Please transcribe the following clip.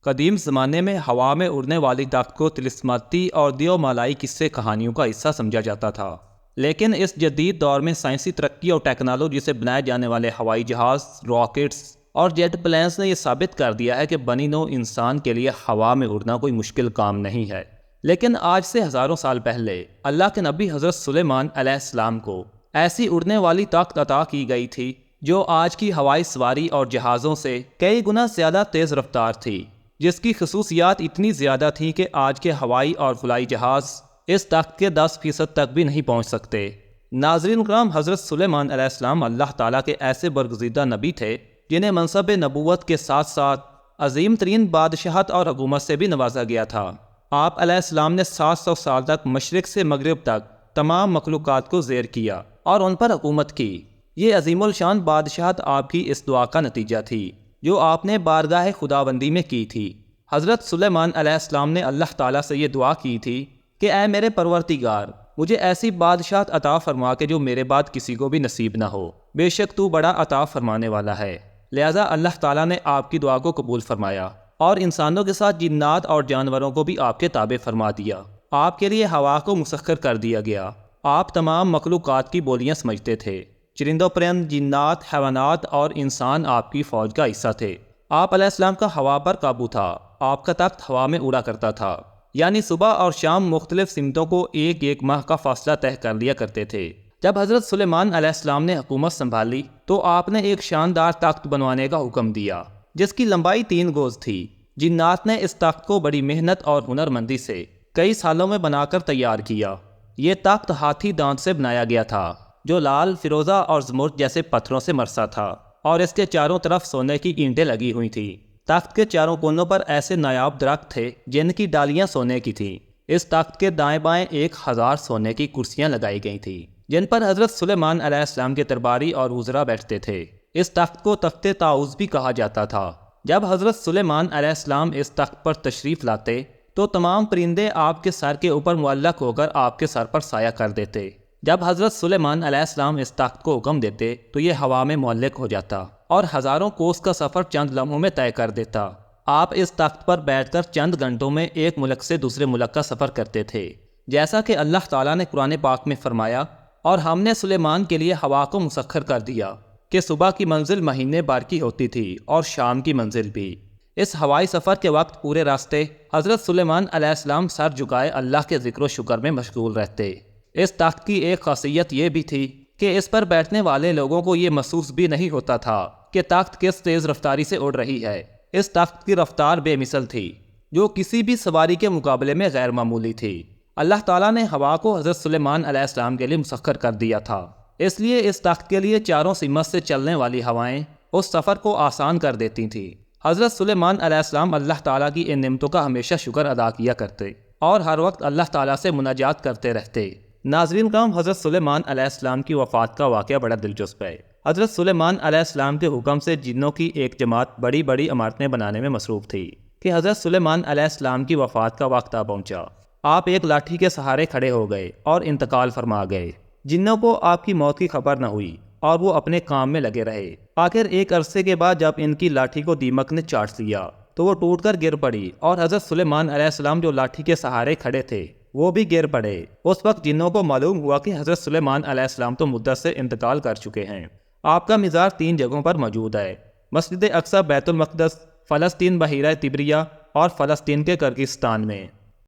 قدیم زمانے میں ہوا میں اڑنے والی طاقت کو طلسماتی اور دیو مالائی قصے کہانیوں کا حصہ سمجھا جاتا تھا، لیکن اس جدید دور میں سائنسی ترقی اور ٹیکنالوجی سے بنائے جانے والے ہوائی جہاز، راکٹس اور جیٹ پلینز نے یہ ثابت کر دیا ہے کہ بنی نوع انسان کے لیے ہوا میں اڑنا کوئی مشکل کام نہیں ہے۔ لیکن آج سے ہزاروں سال پہلے اللہ کے نبی حضرت سلیمان علیہ السلام کو ایسی اڑنے والی طاقت عطا کی گئی تھی جو آج کی ہوائی سواری اور جہازوں سے کئی گنا زیادہ تیز رفتار تھی، جس کی خصوصیات اتنی زیادہ تھیں کہ آج کے ہوائی اور خلائی جہاز اس طاقت کے 10% تک بھی نہیں پہنچ سکتے۔ ناظرین کرام، حضرت سلیمان علیہ السلام اللہ تعالیٰ کے ایسے برگزیدہ نبی تھے جنہیں منصب نبوت کے ساتھ ساتھ عظیم ترین بادشاہت اور حکومت سے بھی نوازا گیا تھا۔ آپ علیہ السلام نے 700 سال تک مشرق سے مغرب تک تمام مخلوقات کو زیر کیا اور ان پر حکومت کی۔ یہ عظیم الشان بادشاہت آپ کی اس دعا کا نتیجہ تھی جو آپ نے بارگاہ خداوندی میں کی تھی۔ حضرت سلیمان علیہ السلام نے اللہ تعالیٰ سے یہ دعا کی تھی کہ اے میرے پروردگار، مجھے ایسی بادشاہت عطا فرما کہ جو میرے بعد کسی کو بھی نصیب نہ ہو، بے شک تو بڑا عطا فرمانے والا ہے۔ لہذا اللہ تعالیٰ نے آپ کی دعا کو قبول فرمایا اور انسانوں کے ساتھ جنات اور جانوروں کو بھی آپ کے تابع فرما دیا۔ آپ کے لیے ہوا کو مسخر کر دیا گیا۔ آپ تمام مخلوقات کی بولیاں سمجھتے تھے۔ چرند و پرند، جنات، حیوانات اور انسان آپ کی فوج کا حصہ تھے۔ آپ علیہ السلام کا ہوا پر قابو تھا۔ آپ کا تخت ہوا میں اڑا کرتا تھا، یعنی صبح اور شام مختلف سمتوں کو ایک ماہ کا فاصلہ طے کر لیا کرتے تھے۔ جب حضرت سلیمان علیہ السلام نے حکومت سنبھالی تو آپ نے ایک شاندار تخت بنوانے کا حکم دیا جس کی لمبائی 3 گز تھی۔ جنات نے اس تخت کو بڑی محنت اور ہنرمندی سے کئی سالوں میں بنا کر تیار کیا۔ یہ تخت ہاتھی دانت سے بنایا گیا تھا جو لال، فیروزہ اور زمرد جیسے پتھروں سے مرصع تھا، اور اس کے چاروں طرف سونے کی اینٹیں لگی ہوئی تھیں۔ تخت کے چاروں کونوں پر ایسے نایاب درخت تھے جن کی ڈالیاں سونے کی تھیں۔ اس تخت کے دائیں بائیں 1000 سونے کی کرسیاں لگائی گئی تھیں جن پر حضرت سلیمان علیہ السلام کے درباری اور وزراء بیٹھتے تھے۔ اس تخت کو تخت طاؤس بھی کہا جاتا تھا۔ جب حضرت سلیمان علیہ السلام اس تخت پر تشریف لاتے تو تمام پرندے آپ کے سر کے اوپر معلق ہو کر آپ کے سر پر سایہ کر دیتے۔ جب حضرت سلیمان علیہ السلام اس تخت کو حکم دیتے تو یہ ہوا میں معلق ہو جاتا اور ہزاروں کوس کا سفر چند لمحوں میں طے کر دیتا۔ آپ اس تخت پر بیٹھ کر چند گھنٹوں میں ایک ملک سے دوسرے ملک کا سفر کرتے تھے، جیسا کہ اللہ تعالیٰ نے قرآن پاک میں فرمایا، اور ہم نے سلیمان کے لیے ہوا کو مسخر کر دیا کہ صبح کی منزل مہینے بھر کی ہوتی تھی اور شام کی منزل بھی۔ اس ہوائی سفر کے وقت پورے راستے حضرت سلیمان علیہ السلام سر جھکائے اللہ کے ذکر و شکر میں مشغول رہتے۔ اس تخت کی ایک خاصیت یہ بھی تھی کہ اس پر بیٹھنے والے لوگوں کو یہ محسوس بھی نہیں ہوتا تھا کہ تخت کس تیز رفتاری سے اڑ رہی ہے۔ اس تخت کی رفتار بے مثل تھی جو کسی بھی سواری کے مقابلے میں غیر معمولی تھی۔ اللہ تعالیٰ نے ہوا کو حضرت سلیمان علیہ السلام کے لیے مسخر کر دیا تھا، اس لیے اس تخت کے لیے چاروں سمت سے چلنے والی ہوائیں اس سفر کو آسان کر دیتی تھیں۔ حضرت سلیمان علیہ السلام اللہ تعالیٰ کی ان نعمتوں کا ہمیشہ شکر ادا کیا کرتے اور ہر وقت اللہ تعالیٰ سے مناجات کرتے رہتے۔ ناظرین کرام، حضرت سلیمان علیہ السلام کی وفات کا واقعہ بڑا دلچسپ ہے۔ حضرت سلیمان علیہ السلام کے حکم سے جنوں کی ایک جماعت بڑی بڑی عمارتیں بنانے میں مصروف تھی کہ حضرت سلیمان علیہ السلام کی وفات کا وقت آ پہنچا۔ آپ ایک لاٹھی کے سہارے کھڑے ہو گئے اور انتقال فرما گئے۔ جنوں کو آپ کی موت کی خبر نہ ہوئی اور وہ اپنے کام میں لگے رہے۔ آخر ایک عرصے کے بعد جب ان کی لاٹھی کو دیمک نے چاٹ لیا تو وہ ٹوٹ کر گر پڑی، اور حضرت سلیمان علیہ السلام جو لاٹھی کے سہارے کھڑے تھے وہ بھی گر پڑے۔ اس وقت جنوں کو معلوم ہوا کہ حضرت سلیمان علیہ السلام تو مدت سے انتقال کر چکے ہیں۔ آپ کا مزار 3 جگہوں پر موجود ہے: مسجد اقصی، بیت المقدس، فلسطین بحیرہ طبریہ اور فلسطین کے کرغیزستان میں۔